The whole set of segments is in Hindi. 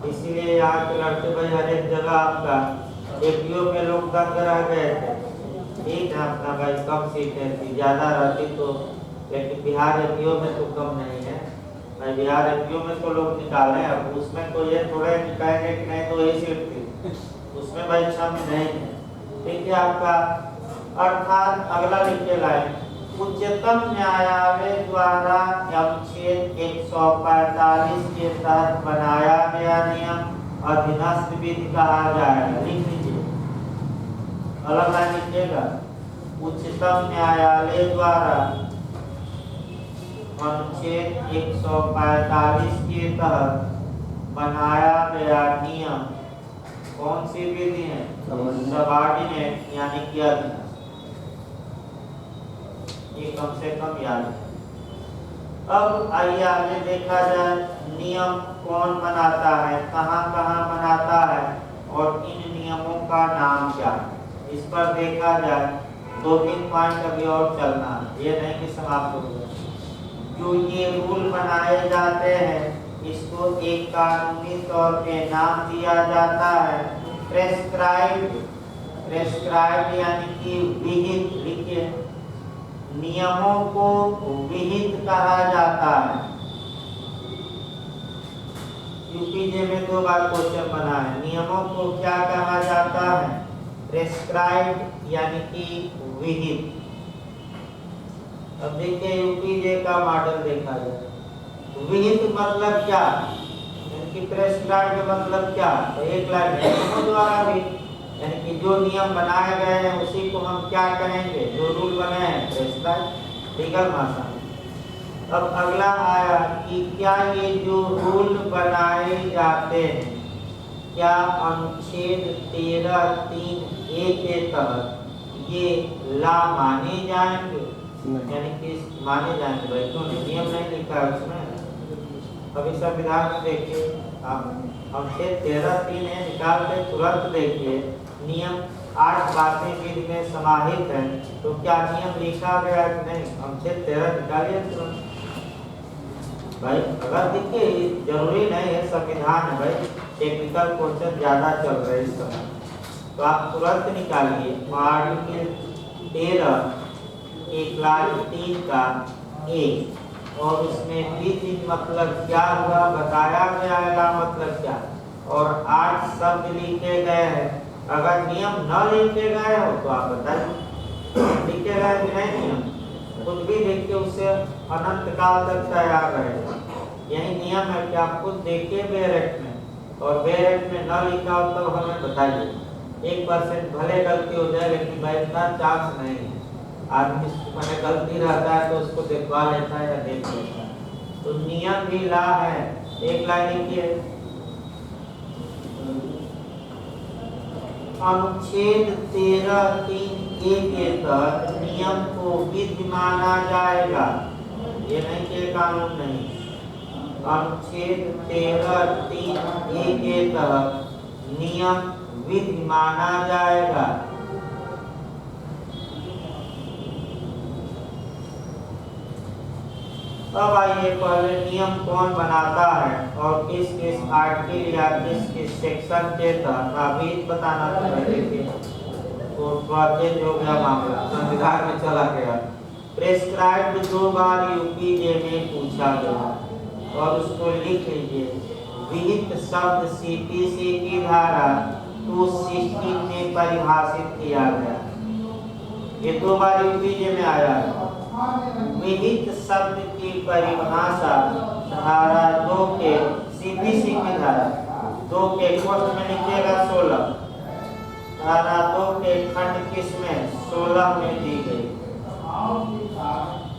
इसीलिए यहाँ के लड़के भाई हर एक जगह आपका एपीओ में लोग दंग रह गए थे। ठीक है अपना भाई कम सीटें थी, ज़्यादा रहती तो, लेकिन बिहार एपीओ में तो कम नहीं है भाई। बिहार एपीओ में तो लोग निकाले, अब उसमें तो ये थोड़े निकालेंगे कि नहीं तो यही सीट थी, उसमें भाई क्षम नहीं है। ठीक है आपका, अर्थात अगला लिखे लाइन, उच्चतम न्यायालय द्वारा अनुच्छेद 145 के तहत बनाया गया नियम अधीनस्थ विधि कहा जाएगा। लिख लीजिए, अलग लाइन लिखिएगा, उच्चतम न्यायालय द्वारा अनुच्छेद 145 के तहत बनाया गया नियम कौन सी विधि है? सबऑर्डिनेट यानी कि अधीनस्थ। ये कम से कम याद है। अब आइए आगे देखा जाए नियम कौन बनाता है, कहाँ कहाँ बनाता है और इन नियमों का नाम क्या है। इस पर देखा जाए 2-3 पॉइंट अभी और चलना है, ये नहीं कि समाप्त हो गया। जो ये रूल बनाए जाते हैं इसको एक कानूनी तौर पे नाम दिया जाता है प्रेस्क्राइब्ड। प्रेस्क्राइब्ड यानी कि विहित। लिखिए, नियमों को विहित कहा जाता है। यूपीजे में 2 बार क्वेश्चन बना है, नियमों को क्या कहा जाता है? प्रेस्क्राइब्ड यानी कि विहित। अब देखिए यूपीजे का मॉडल देखा जाए, विहित मतलब क्या, यानी प्रेस्क्राइब्ड मतलब क्या? तो एक लाइन नियमों द्वारा भी, यानी कि जो नियम बनाए गए हैं उसी को हम क्या कहेंगे? जो रूल बने हैं प्रेस्क्राइब्ड, लीगल भाषा में। अब अगला आया कि क्या ये जो रूल बनाए जाते हैं क्या अनुच्छेद 13(3)(a) के तहत ये ला माने जाएंगे? यानी कि माने जाएंगे भाई, क्यों नहीं? नियम नहीं लिखा है उसमें। अभी संविधान में देखिए आप, अनुच्छेद 13(3) है, निकाल के तुरंत देखिए नियम 8 बातें विधि में समाहित है, तो क्या नियम लिखा गया कि नहीं? अनुच्छेद 13 निकालिए तुरंत भाई। अगर देखिए जरूरी नहीं है, संविधान है भाई, टेक्निकल क्वेश्चन ज्यादा चल रहे इस समय, तो आप तुरंत निकालिए। आर्टिकल 13 1(3) का ए, और उसमें विधि मतलब क्या हुआ बताया गया है, मतलब क्या, और 8 शब्द लिखे गए हैं। अगर नियम न लिखे गए हो तो आप बताइए लिखे गए कि नहीं नियम, खुद भी देखिए उससे अनंत काल तक तैयार रहेगा। यही नियम है कि आप खुद देखिए बेरेट में, और बेरेट में न लिखा हो तो हमें बताइए। 1% भले गलती हो जाए, लेकिन भाई इतना चांस नहीं है। आदमी मैंने गलती रहता है तो उसको देखवा लेता है या देख लेता है। तो नियम भी ला है। एक लाइन लिखिए, अनुच्छेद 13(3)(a) के तहत नियम को विधि माना जाएगा। ये नहीं कि कानून नहीं, अनुच्छेद 13(3)(a) के तहत नियम विधि माना जाएगा। अब आइए पहले नियम कौन बनाता है और किस किस आर्टिकल या किस किस सेक्शन के तहत, अभी बताना चाहिए। तो चेंज हो गया मामला, संविधान में चला गया। प्रेस्क्राइब्ड 2 बार यूपीजे में पूछा गया और उसको लिख लीजिए। विहित शब्द सीपीसी की धारा 216 में परिभाषित किया गया। ये 2 बार यूपीजे में आया है। विहित शब्द की परिभाषा धारा 2 के सीपीसी की धारा 2 के कोष्ठ में लिखिएगा 16, धारा 2 के खंड किसमें 16 में दी गई।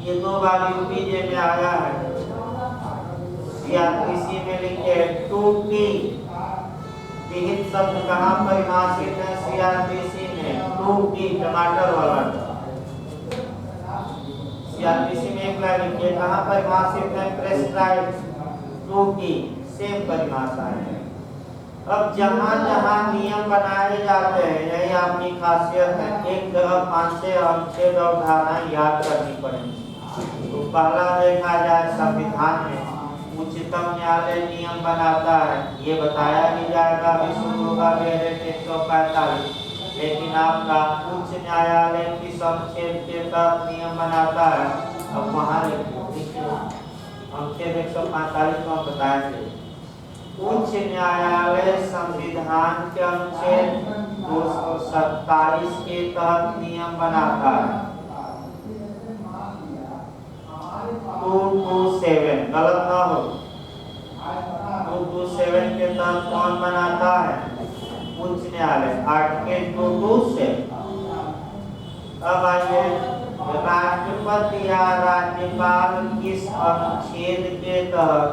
ये 2 बार यूपीजे में आया है। सीआरपीसी में लिखे 2P, विहित शब्द कहाँ परिभाषित है? सीआरपीसी में 2P, टमाटर वाला। सीआरपीसी में एक लाइन लिखिए, कहाँ परिभाषित है? प्रेस्क्राइब्ड 2P, सेम परिभाषा है। अब जहाँ जहाँ नियम बनाए जाते हैं, यही आपकी खासियत है, एक जगह 5 से अनुच्छेद और धाराएं याद करनी पड़ेंगी। तो पहला देखा जाए संविधान में उच्चतम न्यायालय नियम बनाता है, ये बताया भी जाएगा, अभी शुरू होगा बैरेट 145। लेकिन आपका उच्च न्यायालय किस अनुच्छेद के तहत नियम बनाता है, अब वहाँ लिखिए अनुच्छेद 145 को हम बताएंगे। उच्च न्यायालय संविधान के अनुच्छेद 227 के तहत नियम बनाता है। 227 गलत ना हो, 227 के तहत कौन बनाता है? उच्च न्यायालय, आर्टिकल 227। अब आइए, राष्ट्रपति या राज्यपाल किस अनुच्छेद के तहत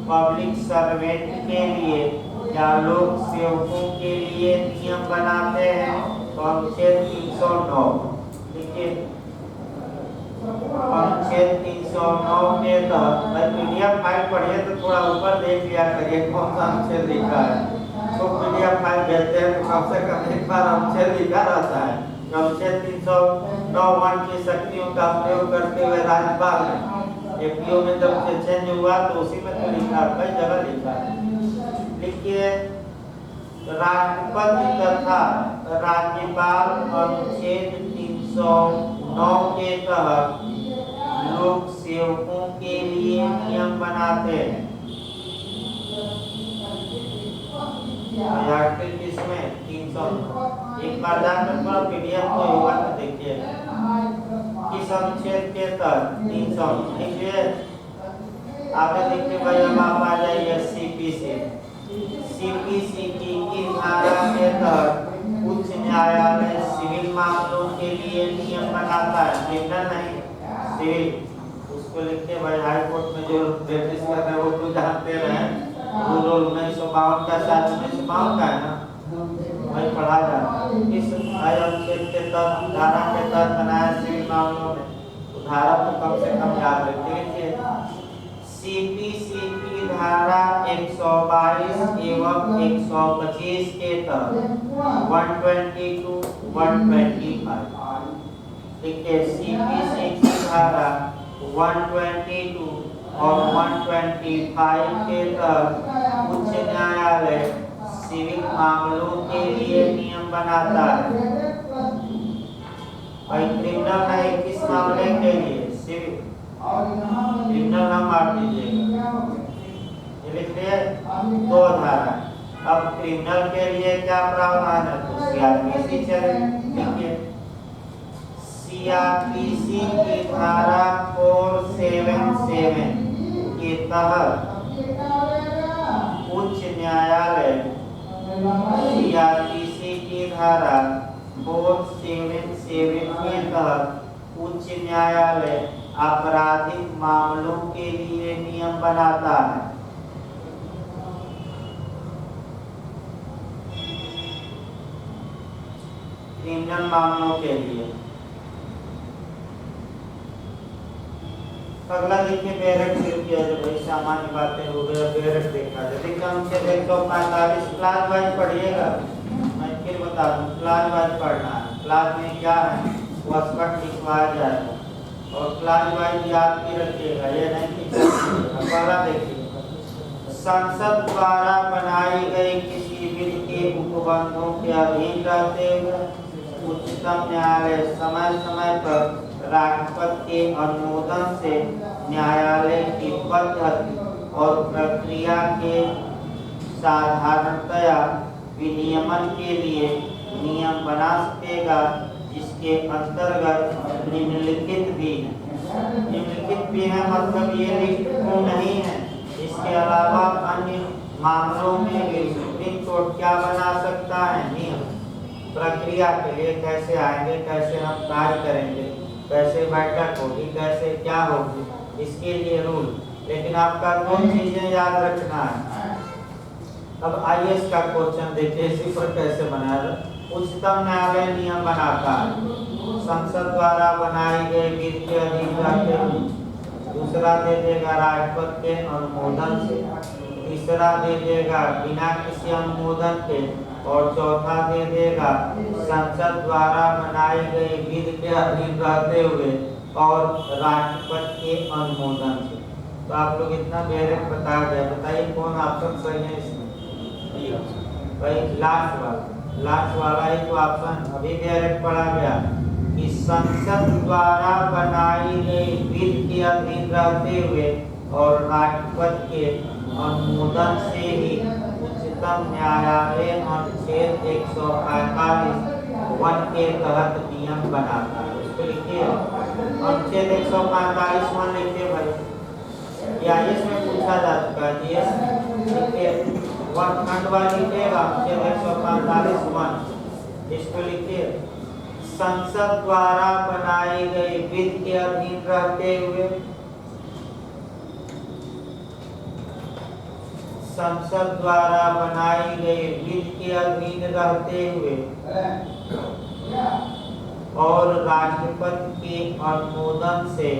पब्लिक सर्वेंट के लिए या लोक सेवकों के लिए नियम बनाते हैं? तो अनुच्छेद 309। देखिए अनुच्छेद 309 के तहत, मैं पीडीएफ फाइल पढ़िए तो थोड़ा ऊपर देख लिया करिए कौन सा अनुच्छेद लिखा है। तो पीडीएफ फाइल भेजते हैं तो कम से कम एक बार अनुच्छेद लिखा रहता है। अनुच्छेद 309 की शक्तियों का प्रयोग करते हुए राज्यपाल ने एपीओ में जब चेंज हुआ तो उसी में तो लिखा, कई जगह लिखा है। लिखिए राष्ट्रपति तथा राज्यपाल अनुच्छेद 309 के तहत लोक सेवकों के लिए नियम बनाते हैं। आर्टिकल किसमें 300, एक बार जाकर पूरा पीडीएफ को होगा तो देखिए किस अनुच्छेद के तहत 300 लिखिए। आगे देखिए भाई, अब आप आ जाइए सीपीसी की धारा के तहत उच्च न्यायालय सिविल मामलों के लिए नियम बनाता है, क्रिमिनल नहीं सिविल। उसको लिखते भाई, हाई कोर्ट में जो प्रैक्टिस कर रहे हैं वो तो जानते रहे, रूल 1952 का, शायद 1952 का है ना, वही पढ़ा जाता है। इस अनुच्छेद के तहत धारा के तहत बनाया सिविल मामलों में, तो धारा को कम से कम याद रखिए। सीपीसी की धारा 122 एवं 125 के तहत 122, 125 देखिए, सीपीसी की धारा 122 और 125 के तहत उच्च न्यायालय सिविल मामलों के लिए नियम बनाता है। भाई क्रिमिनल नहीं, किस मामले के लिए? सिविल। क्रिमिनल ना मार दीजिएगा, ये लिख लिए 2 धारा। अब क्रिमिनल के लिए क्या प्रावधान है? तो सीआरपीसी चले, देखिए सीआरपीसी की धारा 477 के तहत उच्च न्यायालय सीआरपीसी की धारा 477 के तहत उच्च न्यायालय आपराधिक मामलों के लिए नियम बनाता है। क्रिमिनल मामलों के लिए। अगला देखिए बैरक से किया, जो भाई सामान्य बातें हो गया, बैरक देखा जाए। देखिए हमसे 145 क्लास वाइज पढ़िएगा, मैं फिर बता दूं क्लास वाइज पढ़ना है। क्लास में क्या है वो स्पष्ट लिखवाया जाएगा और क्लास वाइज याद भी रखिएगा, ये नहीं कि पहला देखिए, संसद द्वारा बनाई गई किसी बिल के उपबंधों के अधीन रहते हुए उच्चतम न्यायालय समय समय पर राष्ट्रपति के अनुमोदन से न्यायालय की पद्धति और प्रक्रिया के साधारणतया विनियमन के लिए नियम बना सकेगा, जिसके अंतर्गत निम्नलिखित भी है। निम्नलिखित भी है मतलब ये लिखित नहीं है, इसके अलावा अन्य मामलों में भी सुप्रीम कोर्ट क्या बना सकता है? नियम। प्रक्रिया के लिए कैसे आएंगे, कैसे हम कार्य करेंगे, कैसे बैठक होगी, कैसे क्या होगी, इसके लिए रूल। लेकिन आपका 2 चीजें याद रखना है। अब आईएएस का क्वेश्चन देखिए, इसी पर कैसे बनाया। उच्चतम न्यायालय नियम बनाता है, संसद द्वारा बनाई गई बिल के अधीन रहते हुए। दूसरा दे देगा राष्ट्रपति के अनुमोदन से, तीसरा दे देगा बिना किसी अनुमोदन के, और चौथा दे देगा संसद द्वारा बनाई गई बिल के अधीन रहते हुए और राष्ट्रपति के अनुमोदन से। तो आप लोग इतना डायरेक्ट बता गए, बताइए कौन ऑप्शन सही है इसमें? भाई लास्ट वाला ही तो ऑप्शन अभी डायरेक्ट पढ़ा गया कि संसद द्वारा बनाई गई बिल के अधीन रहते हुए और राष्ट्रपति के अनुमोदन से ही उच्चतम न्यायालय अनुच्छेद 145 वन के तहत नियम बनाता है। इसको लिखिए, अनुच्छेद 145 वन लिखिए भाई। या इसमें पूछा जा चुका है जी, लिखिए वन खंड वाला लिखिएगा, अनुच्छेद 145 वन। इसको लिखिए, संसद द्वारा बनाई गई विधि के अधीन रहते हुए, संसद द्वारा बनाई गई विधि के अधीन रहते हुए और राष्ट्रपति के अनुमोदन से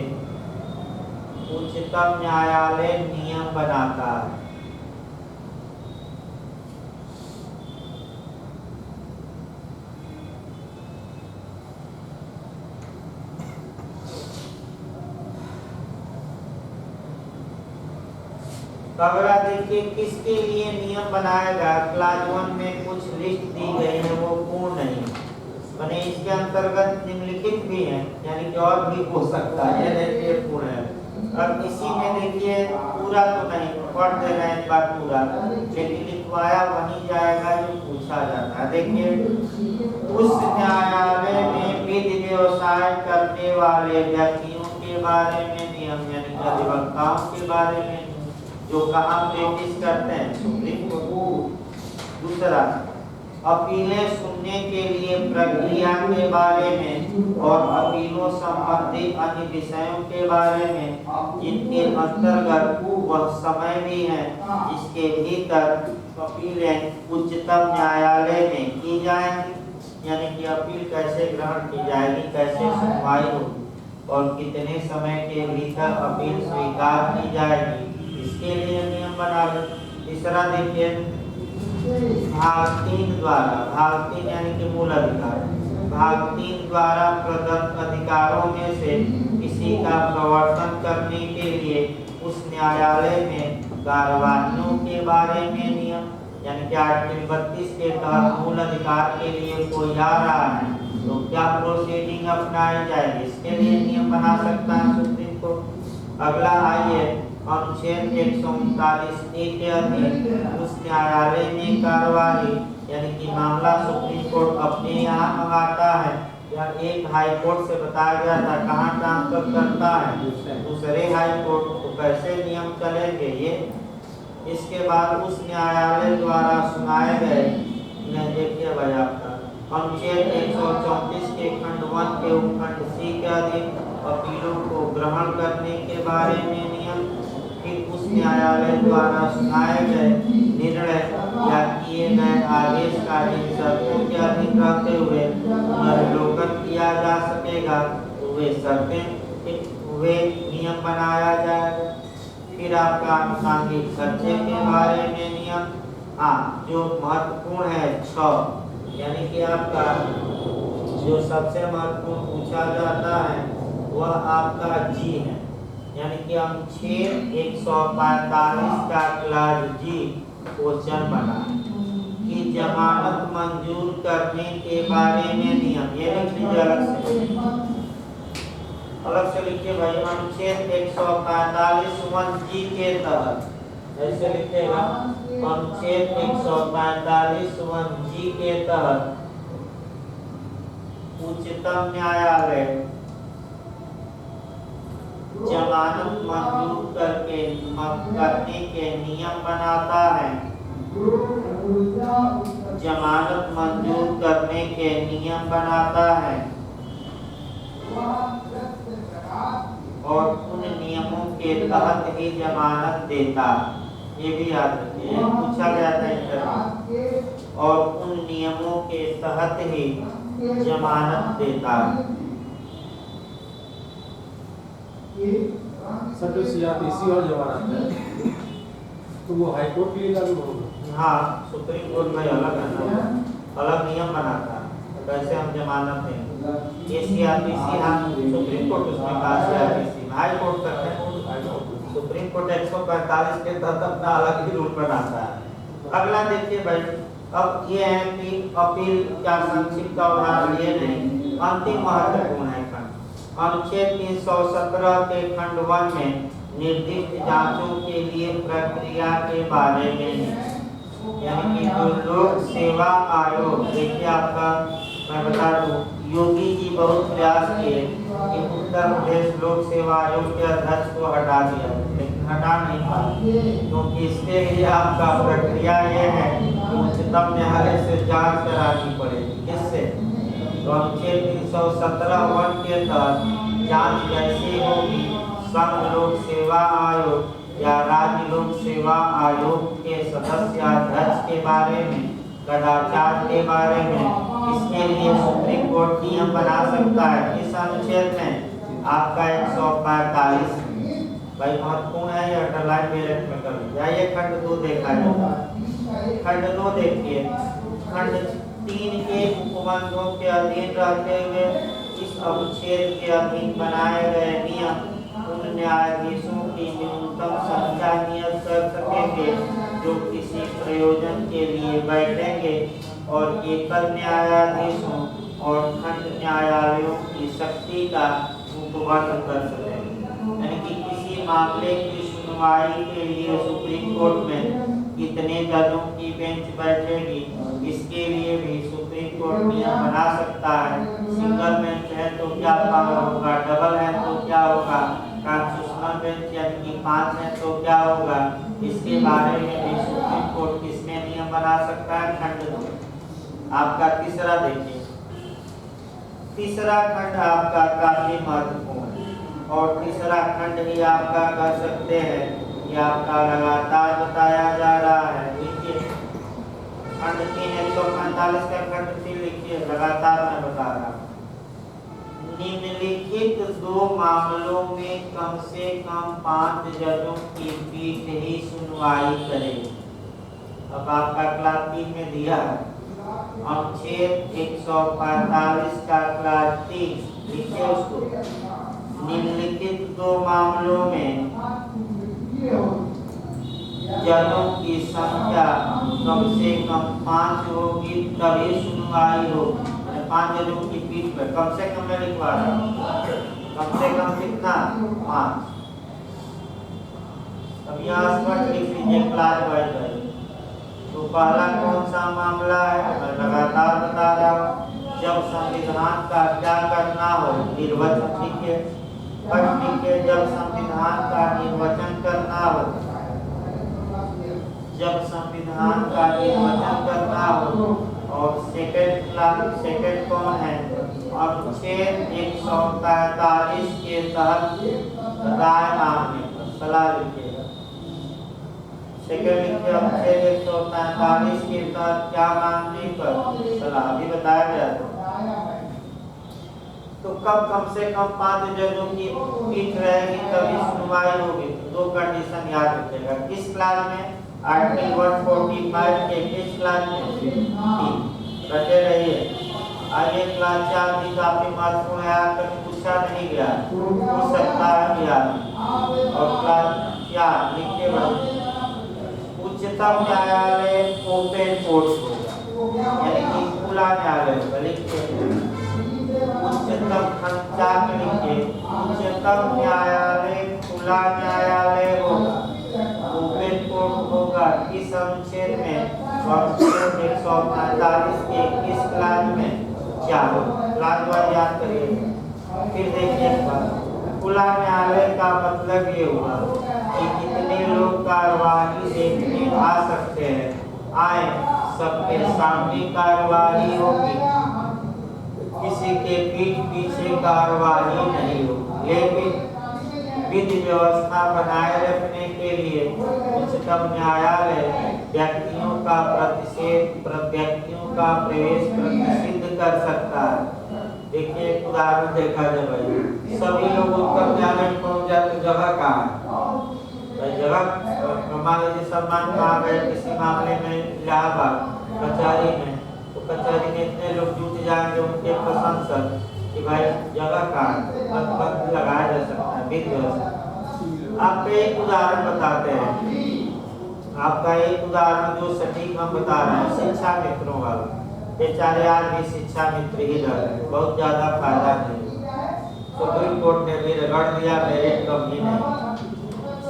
उच्चतम न्यायालय नियम बनाता है। तो अगला देखिए, किसके लिए नियम बनाएगा? क्लास 1 में कुछ लिस्ट दी गई है, वो पूर्ण नहीं माने इसके अंतर्गत निम्नलिखित भी है, यानी कि और भी हो सकता है, ये पूर्ण है। अब इसी में देखिए, पूरा तो नहीं पढ़ दे रहे हैं बात पूरा, लेकिन लिखवाया वहीं जाएगा जो पूछा जाता है। देखिए, उस न्यायालय में विधि व्यवसाय करने वाले व्यक्तियों के बारे में नियम, यानी कि अधिवक्ताओं के बारे में जो कहाँ प्रैक्टिस करते हैं सुप्रीम कोर्ट। दूसरा, अपीलें सुनने के लिए प्रक्रिया के बारे में और अपीलों संबंधी अन्य विषयों के बारे में, जिनके अंतर्गत वह समय भी है जिसके भीतर अपीलें उच्चतम न्यायालय में की जाएंगी, यानी कि अपील कैसे ग्रहण की जाएगी, कैसे सुनवाई होगी और कितने समय के भीतर अपील स्वीकार की जाएगी, इसके लिए नियम बना दे। तीसरा देखिए, भाग 3 द्वारा, भाग 3 यानी कि मूल अधिकार, भाग 3 द्वारा प्रदत्त अधिकारों में से किसी का प्रवर्तन करने के लिए उस न्यायालय में कार्यवाहियों के बारे में नियम, यानी कि आर्टिकल 32 के तहत मूल अधिकार के लिए कोई आ रहा है तो क्या प्रोसीडिंग अपनाई जाएगी, इसके लिए नियम बना सकता है सुप्रीम कोर्ट। अगला आइए, अनुच्छेद 139 के अधीन उस न्यायालय में कार्यवाही, यानी कि मामला सुप्रीम कोर्ट अपने यहाँ मंगाता है या एक हाई कोर्ट से बताया गया था कहाँ ट्रांसफर करता है, दूसरे हाई कोर्ट, तो कैसे नियम चलेंगे ये। इसके बाद उस न्यायालय द्वारा सुनाए गए, देखिए भाई आपका अनुच्छेद 134 के खंड 1 के उपखंड सी के अधीन अपीलों को ग्रहण करने के बारे में नियम। फिर उस न्यायालय द्वारा सुनाए गए निर्णय या किए गए आदेश का जिन शर्तों के अधीन रहते हुए पुनर्विलोकन किया जा सकेगा, तो वे शर्तें, वे नियम बनाया जाएगा। फिर आपका आनुषंगिक खर्चे के बारे में नियम, हाँ जो महत्वपूर्ण है 6, यानी कि आपका जो सबसे महत्वपूर्ण पूछा जाता है वह आपका जी है, यानी कि अनुच्छेद 145 का क्लास जी क्वेश्चन बना कि जमानत मंजूर करने के बारे में नियम, ये लिख लीजिए अलग से लिखिए भाई। अनुच्छेद 145 जी के तहत ऐसे लिखेगा, अनुच्छेद 145 जी के तहत उच्चतम न्यायालय जमानत मंजूर करने के नियम बनाता है, जमानत मंजूर करने के नियम बनाता है और उन नियमों के तहत ही जमानत देता है। ये भी याद रखिए, पूछा गया था इंटरव्यू, और उन नियमों के तहत ही जमानत देता है। सर जो सीआरपीसी और जमानत है तो वो हाई कोर्ट के लिए लागू होगा? हाँ, सुप्रीम कोर्ट में अलग है, अलग नियम बनाता है कैसे हम जमानत देंगे। ये सीआरपीसी हम सुप्रीम कोर्ट उसमें कहा, सीआरपीसी हाई कोर्ट करते हैं। सुप्रीम कोर्ट 145 के तहत अपना अलग ही रूल बनाता है। अगला देखिए भाई, अब ये है कि अपील का संक्षिप्त उदाहरण ये नहीं, अंतिम महत्वपूर्ण है खंड। अनुच्छेद 317 के खंड 1 में निर्दिष्ट जांचों के लिए प्रक्रिया के बारे में, यानी कि जो लोक सेवा आयोग, देखिए आपका मैं बता दूं, योगी जी बहुत प्रयास किए कि उत्तर प्रदेश लोक सेवा आयोग के अध्यक्ष को हटा दिया, लेकिन हटा नहीं पाए, क्योंकि इसके लिए आपका प्रक्रिया ये है कि उच्चतम न्यायालय से जांच करानी पड़ेगी। किससे? तो अनुच्छेद 317(1) के तहत जांच कैसे होगी? संघ लोक सेवा आयोग या राज्य लोक सेवा आयोग के सदस्य अध्यक्ष के बारे में, कदाचार के बारे में, इसके लिए सुप्रीम कोर्ट नियम बना सकता है। इस अनुच्छेद में आपका 145 भाई महत्वपूर्ण है, ये अंडरलाइन मेरे में कर लीजिए। ये खंड 2 देखा जाएगा। खंड 2 देखिए, खंड 3 के उपबंधों के अधीन रहते हुए इस अनुच्छेद के अधीन बनाए गए नियम उन न्यायाधीशों की न्यूनतम संख्या नियत कर सकेंगे जो किसी प्रयोजन के लिए बैठेंगे और एकल न्यायाधीशों और खंड न्यायालयों की शक्ति का उपबंध कर सकेंगे। यानी कि किसी मामले की सुनवाई के लिए सुप्रीम कोर्ट में कितने जजों की बेंच बैठेगी, इसके लिए भी सुप्रीम कोर्ट नियम बना सकता है। सिंगल बेंच है तो क्या पावर होगा, डबल है तो क्या होगा, कॉन्स्टिट्यूशनल बेंच यानी कि 5 है तो क्या होगा, इसके बारे में भी सुप्रीम कोर्ट किसमें नियम बना सकता है? खंड 2। आपका तीसरा देखिए, तीसरा खंड आपका काफी महत्वपूर्ण है और तीसरा खंड ही आपका कर सकते हैं, ये आपका लगातार बताया जा रहा है। देखिए खंड 3 145 का खंड 3 लिखिए, लगातार मैं बता रहा हूँ। निम्नलिखित 2 मामलों में कम से कम 5 जजों की पीठ ही सुनवाई करेगी। अब आपका क्लास 3 में दिया है अनुच्छेद 145 का क्लास 3, लिखिए उसको। निम्नलिखित 2 मामलों में जजों की संख्या कम से कम 5 होगी तभी सुनवाई होगी। 5 जजों की पीठ पर कम से कम मैं लिखवा रहा हूँ, कम से कम कितना? 5। अब यहाँ स्पष्ट लिख लीजिए क्लास वाइज। तो पहला कौन सा मामला है? मैं लगातार बता रहा हूँ, जब संविधान का क्या करना हो, निर्वाचन लिखिए। फर्स्ट लिखिए, जब संविधान का निर्वाचन करना हो, जब संविधान का निर्वाचन करना हो। और सेकंड कौन है? अनुच्छेद 145 के तहत राय मांगने पर, सलाह लिखिएगा। सेकंड लिखिए, अनुच्छेद 145 के तहत क्या मांगने पर? सलाह। अभी बताया गया था। तो कब कम से कम 5 जजों की पीठ रहेगी तभी सुनवाई होगी। 2 कंडीशन याद रखिएगा। किस क्लास में? आर्टिकल 145 के किस क्लास में? 3। रटे रहिए। आइए क्लास 4 भी काफी महत्वपूर्ण है, आज तक पूछा नहीं गया, पूछ सकता है बिहार में। और क्लास 4 लिखिए, उच्चतम न्यायालय ओपन कोर्ट होगा, यानी कि खुला न्यायालय होगा। लिखिए उच्चतम, खंड 4 में लिखिए, उच्चतम न्यायालय खुला न्यायालय होगा, ओपन कोर्ट होगा। इस अनुच्छेद में अनुच्छेद 145 के किस क्लास में? 4। क्लास वाइज याद करिए। फिर देखिए एक बात, खुला न्यायालय का मतलब ये हुआ कि कितने लोग कार्यवाही देखने आ सकते हैं, आए, सबके सामने कार्यवाही होगी, किसी के पीठ पीछे कार्यवाही नहीं होगी। लेकिन विधि व्यवस्था बनाए रखने के लिए उच्चतम न्यायालय व्यक्तियों का प्रवेश प्रतिषिद्ध कर सकता है। देखिए एक उदाहरण देखा जाए भाई, सभी लोग उच्चतम न्यायालय में पहुंच जाए तो जगह कहाँ है? जगह मान लीजिए सम्मान कहाँ गए किसी मामले में, इलाहाबाद कचहरी में, तो कचहरी में इतने लोग जुट जाएंगे उनके पसंद से कि भाई जगह कहाँ है, लगाया जा सकता है विधि व्यवस्था। आपका एक उदाहरण बताते हैं। आपका एक उदाहरण जो सटीक हम बता रहे हैं, शिक्षा मित्रों वाला। बेचारे आज भी शिक्षा मित्र ही रह रहे हैं, बहुत ज्यादा फायदा नहीं। सुप्रीम कोर्ट ने भी रगड़ दिया, मेरिट कम ही नहीं।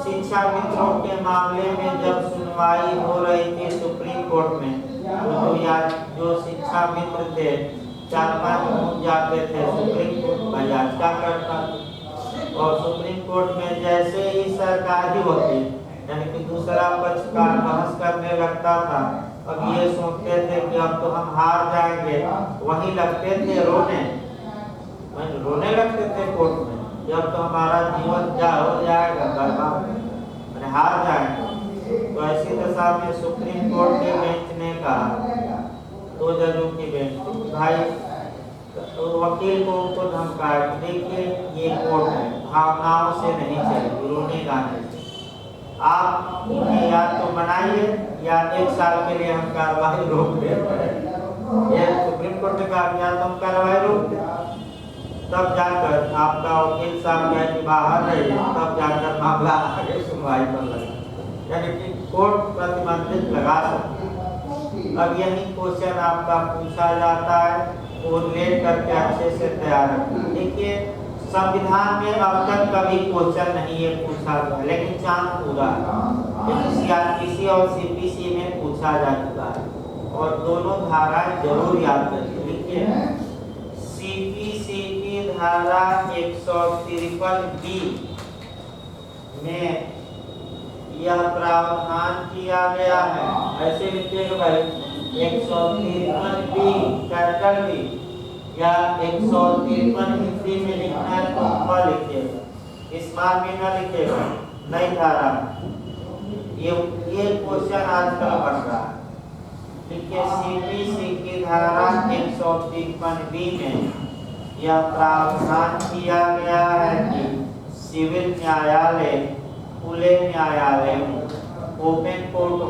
शिक्षा मित्रों के मामले में जब सुनवाई हो रही थी सुप्रीम कोर्ट में, तो जो शिक्षा मित्र थे 4-5 पहुंच जाते थे सुप्रीम कोर्ट में, याचिका करता। और सुप्रीम कोर्ट में जैसे ही सरकारी वकील यानी कि दूसरा पक्षकार बहस करने लगता था, अब ये सोचते थे कि अब तो हम हार जाएंगे, वहीं लगते थे रोने लगते थे कोर्ट में, जब तो हमारा जीवन जा हो जाएगा, बर्बाद हार जाएंगे। तो ऐसी दशा में सुप्रीम कोर्ट के बेंच ने कहा, 2 जजों की बेंच, भाई तो वकील को उनको धमकाया, देखिए ये कोर्ट है, भावनाओं से नहीं चलेगी, रोने गाने से। आप इन्हें या तो मनाइए या 1 साल के लिए हम कार्रवाई रोक देते हैं। ये सुप्रीम कोर्ट ने कहा या तुम कार्रवाई रोक दे, तब जाकर आपका वकील साहब कहे कि बाहर रहिए, तब जाकर मामला आगे सुनवाई पर लगा, यानी कि कोर्ट प्रतिबंधित लगा सकती है। अब यही क्वेश्चन आपका पूछा जाता है, वो लेट करके अच्छे से तैयार रखना। देखिए संविधान में अब तक कभी क्वेश्चन नहीं है पूछा गया, लेकिन चांस पूरा सीआरपीसी और सीपीसी में पूछा जा चुका है। और दोनों धाराएं जरूर याद रखिए। लिखिए सीपीसी की धारा 153B में यह प्रावधान किया गया है, ऐसे लिखिएगा भाई 153B कैपिटल B या 153 हिंदी में लिखना है तो ख लिखिएगा, स्मॉल में न लिखिएगा, नई धारा। ये क्वेश्चन आजकल बन रहा है। देखिए सीपीसी की धारा 153B में यह प्रावधान किया गया है कि सिविल न्यायालय, खुले न्यायालय, ओपन कोर्ट,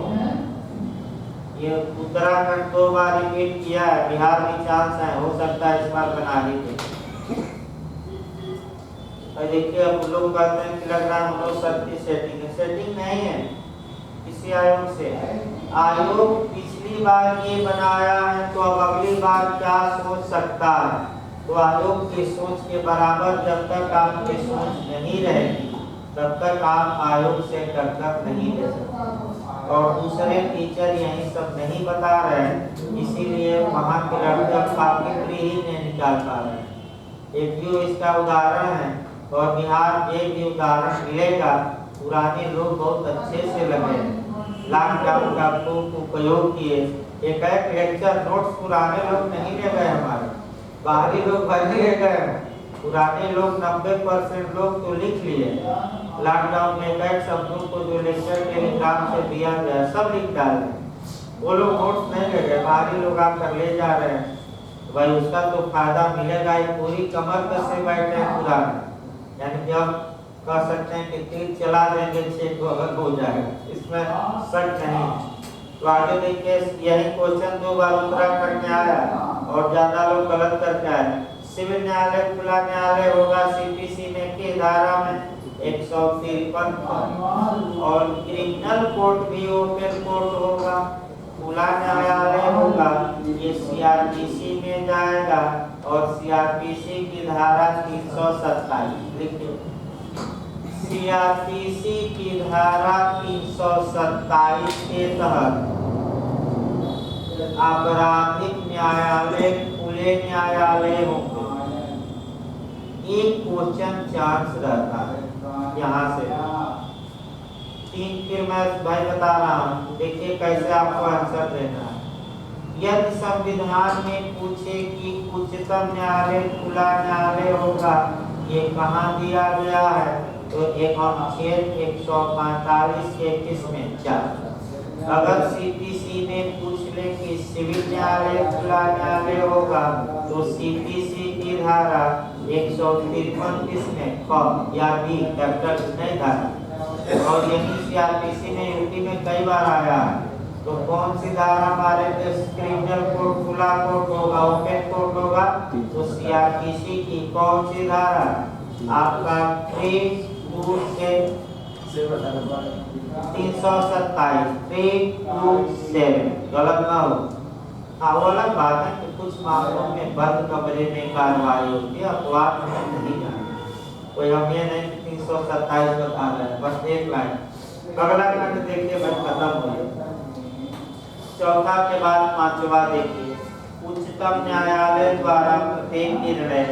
ये उत्तराखंड 2 बार रिपीट किया है, बिहार में चांस है, हो सकता है इस बार बना ही दे। और देखिए अब लोग कहते हैं कि लग रहा है हम लोग सबकी सेटिंग है, सेटिंग नहीं है, किसी आयोग से। आयोग पिछली बार ये बनाया है तो अब अगली बार क्या सोच सकता है, तो आयोग की सोच के बराबर जब तक आपकी सोच नहीं रहेगी तब तक आप आयोग से टक्कर नहीं ले सकते। और दूसरे टीचर यही सब नहीं बता रहे हैं, इसीलिए वहाँ के लड़के काफी ही नहीं निकाल पा रहे हैं। एक भी इसका उदाहरण है, और बिहार में भी उदाहरण मिलेगा। पुराने लोग बहुत अच्छे से लगे, लॉकडाउन का खूब उपयोग किए। एक लेक्चर नोट्स पुराने लोग नहीं ले गए, हमारे बाहरी लोग भर ले गए। पुराने लोग 90% लोग तो लिख लिए। लॉकडाउन में एक शब्दों को जो लेक्चर के निकाम से दिया गया सब लिख डाले, वो लोग नोट्स नहीं ले गए, बाहरी लोग आकर ले जा रहे हैं। भाई उसका तो फायदा मिलेगा, एक पूरी कमर कसे बैठे हैं पुराने, यानी कि अब कह सकते हैं कि तीर चला देंगे 6 तो अगर हो जाएगा, इसमें शक नहीं। तो आगे देखिए यही क्वेश्चन 2 बार उत्तराखंड में आया और ज्यादा लोग गलत करके आए। सिविल न्यायालय खुला न्यायालय होगा सीपीसी में की धारा में 153, और क्रिमिनल कोर्ट भी ओपन कोर्ट होगा, खुला न्यायालय होगा, ये सीआरपीसी में जाएगा। और सीआरपीसी की धारा 327 लिखिए, सीआरपीसी की धारा 327 के तहत आपराधिक न्यायालय खुले न्यायालय होंगे। एक क्वेश्चन चांस रहता है यहाँ से 3, फिर मैं भाई बता रहा हूँ, देखिए कैसे आपको आंसर देना है। यदि संविधान में पूछे कि उच्चतम न्यायालय खुला न्यायालय होगा, ये कहाँ दिया गया है, तो एक अनुच्छेद 145 के किसमें 4। अगर सीपीसी में पूछ ले कि सिविल न्यायालय खुला न्यायालय होगा, तो सीपीसी की धारा 153 किसमें क या बी कैपिटल नहीं धारा। और यही सीआरपीसी में यूपी में कई बार आया है, तो कौन सी धारा हमारे देश क्रिमिनल कोर्ट खुला कोर्ट होगा, ओपन कोर्ट होगा, तो सीआरपीसी की कौन सी धारा आपका 326 327 327 गलत ना हो। हाँ वो अलग बात है कि कुछ मामलों में बंद कमरे में कार्रवाई होती है, अपवाद में नहीं जाना। कोई हम ये नहीं कि 327 बता रहे हैं, बस एक लाइन। अगला खंड देखिए बस खत्म हो गया। चौथा के बाद पांचवा देखिए। उच्चतम न्यायालय द्वारा प्रत्येक निर्णय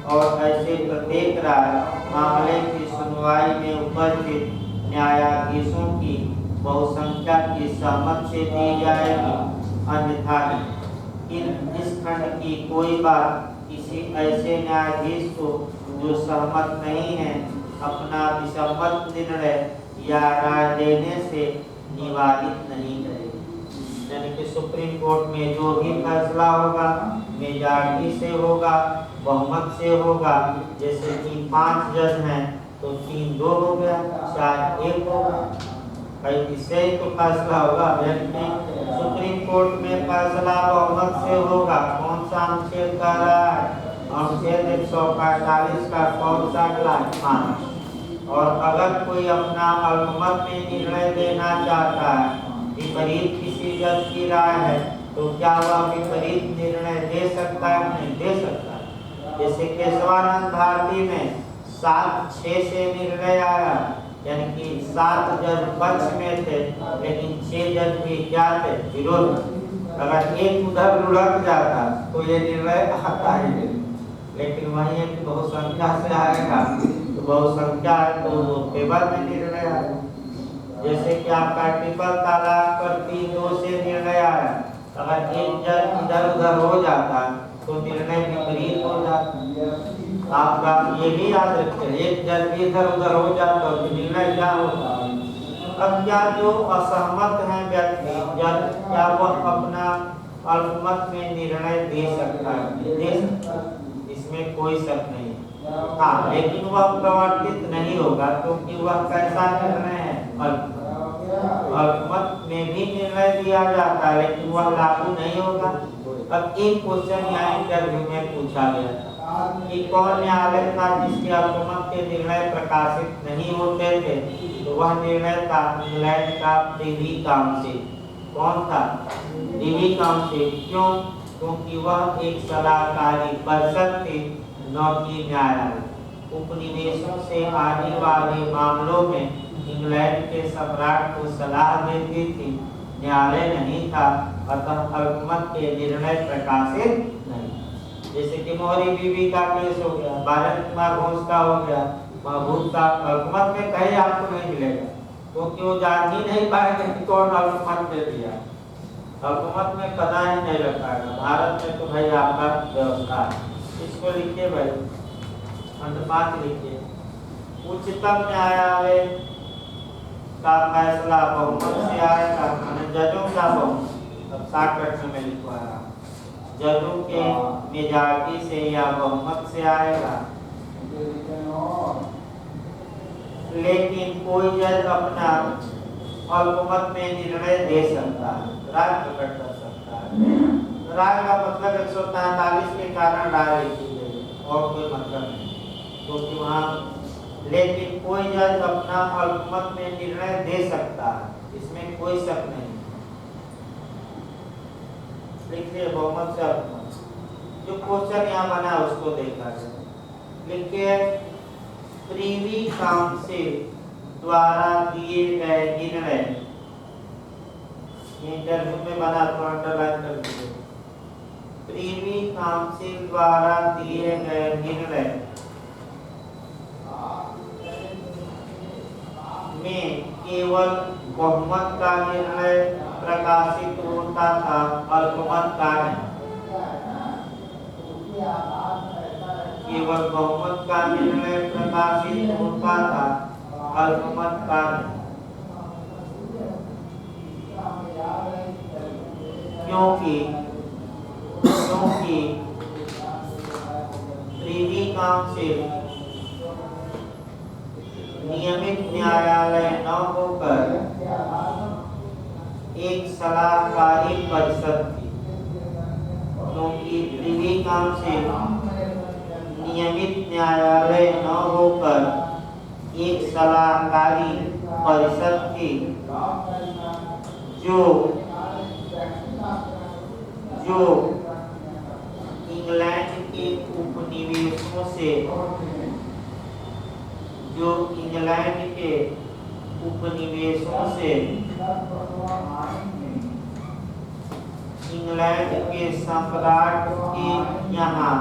और ऐसे प्रत्येक राय मामले की सुनवाई में उपस्थित न्यायाधीशों की बहुसंख्या की सहमति से दी जाएगी, अन्यथा नहीं। इस खंड की कोई बात किसी ऐसे न्यायाधीश को जो सहमत नहीं है अपना विसम्मत निर्णय या राय देने से निवारित नहीं करेगी। यानी कि सुप्रीम कोर्ट में जो भी फैसला होगा मेजॉरिटी से होगा, बहुमत से होगा। जैसे कि 5 जज हैं तो 3-2 हो गया, 4-1 होगा, भाई इससे ही तो फैसला होगा। सुप्रीम कोर्ट में फैसला बहुमत से होगा। कौन सा अनुच्छेद कह रहा है? अनुच्छेद 145 का कौन सा क्लास 5। और अगर कोई अपना अल्पमत में निर्णय देना चाहता है, विपरीत किसी जज की राय है, तो क्या वह विपरीत निर्णय दे सकता है? नहीं दे सकता। जैसे केशवानंद भारती में 7-6 से निर्णय आया, यानी कि 7 जज पक्ष में थे लेकिन 6 जज भी क्या थे? विरोध। अगर एक उधर लुढ़क जाता तो ये निर्णय आता ही नहीं। लेकिन वही एक बहुसंख्या से आएगा, तो बहुसंख्या है तो वो फेवर में निर्णय आएगा। जैसे कि आपका ट्रिपल तलाक पर 3-2 से निर्णय आया, अगर एक जज इधर उधर हो जाता तो निर्णय विपरीत हो जाता। आपका ये भी याद रखें, एक जज भी इधर उधर हो जाता तो निर्णय क्या होता। अब क्या जो असहमत हैं व्यक्ति, जज क्या वह अपना अल्पमत में निर्णय दे सकता है? दे सकता है, इसमें कोई शक नहीं। हाँ, लेकिन वह प्रवर्तित नहीं होगा क्योंकि वह कैसा निर्णय है? अल्पमत में भी निर्णय दिया जाता है लेकिन वह लागू नहीं होगा। अब एक क्वेश्चन यहाँ इंटरव्यू में पूछा गया था कि कौन न्यायालय था जिसके अल्पमत के निर्णय प्रकाशित नहीं होते थे? तो वह निर्णय था इंग्लैंड का प्रिवी काउंसिल। कौन था? Privy council. क्यों? क्योंकि वह एक सलाहकारी परिषद थी, न कि न्यायालय। उपनिवेशों से आने वाले मामलों में इंग्लैंड के सम्राट को सलाह देती थी, न्यायालय नहीं था, अतः अल्पमत के निर्णय प्रकाशित नहीं। जैसे कि मोहरी बीबी का केस हो गया, बालन कुमार घोष का हो गया, महबूब का अल्पमत में कहीं आपको नहीं मिलेगा क्योंकि वो जान ही नहीं पाएंगे कि कौन अल्पमत दे दिया। अल्पमत में पता ही नहीं लग पाएगा। भारत में तो भाई आपका व्यवस्था है। इसको लिखिए भाई, खंड 5 लिखिए। उच्चतम न्यायालय का फैसला बहुमत से आएगा, जजों का बहुमत। अब 60 में लिखवाया, जजों के मेजॉरिटी से या बहुमत से आएगा। लेकिन कोई जज अपना अल्पमत में निर्णय दे सकता है, राय प्रकट कर सकता है। राय का मतलब 143 के कारण राय लिखी गई और कोई मतलब नहीं, क्योंकि वहाँ लेकिन कोई जज अपना अल्पमत में निर्णय दे सकता है, इसमें कोई शक नहीं। लिखिए बहुमत से अल्पमत। जो क्वेश्चन यहाँ बना उसको देखा जाए। लिखिए प्रिवी काउंसिल द्वारा दिए गए निर्णय, इंटरव्यू में बना तो अंडरलाइन कर दीजिए। प्रिवी काउंसिल द्वारा दिए गए निर्णय में केवल बहुमत का निर्णय प्रकाशित होता था, अल्पमत का नहीं। केवल बहुमत का निर्णय प्रकाशित होता था, अल्पमत का नहीं। क्योंकि प्रिवी काउंसिल नियमित न्यायालय न होकर एक सलाहकारी परिषद थी। क्योंकि प्रिवी काउंसिल नियमित न्यायालय न होकर एक सलाहकारी परिषद थी जो इंग्लैंड के उपनिवेशों से इंग्लैंड के सम्राट के यहाँ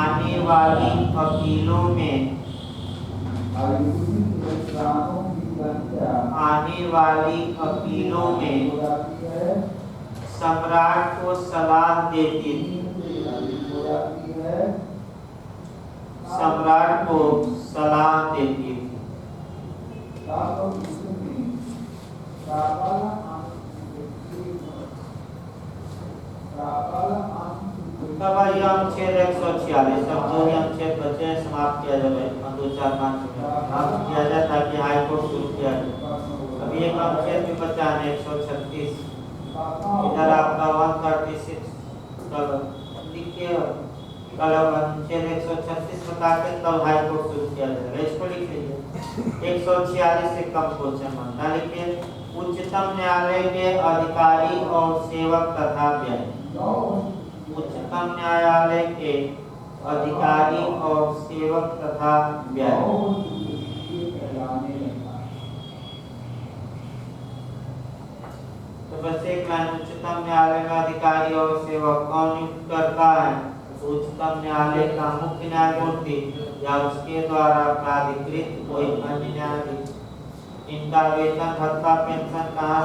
आने वाली अपीलों में सम्राट को सलाह देती थी। तब आइए अनुच्छेद 146 अब जो भी अनुच्छेद बचे हैं समाप्त किया जाए 2-4-5 मिनट समाप्त किया जाए ताकि हाई कोर्ट शुरू किया जाए। अभी एक अनुच्छेद भी बचा है 136 इधर आपका 136 कल लिखिए कल अनुच्छेद 136 बता के तब हाई कोर्ट शुरू किया जाएगा। इसको लिख लीजिए 146 से कम क्वेश्चन बनता है। लिखिए उच्चतम न्यायालय के अधिकारी और सेवक तथा व्यय। उच्चतम न्यायालय के अधिकारी और सेवक तथा व्यय। तो बस एक लाइन उच्चतम न्यायालय में अधिकारी और सेवक कौन नियुक्त करता है? तो उच्चतम न्यायालय का मुख्य न्यायमूर्ति या उसके द्वारा प्राधिकृत कोई अन्य न्यायाधीश। इनका वेतन भत्ता पेंशन कहाँ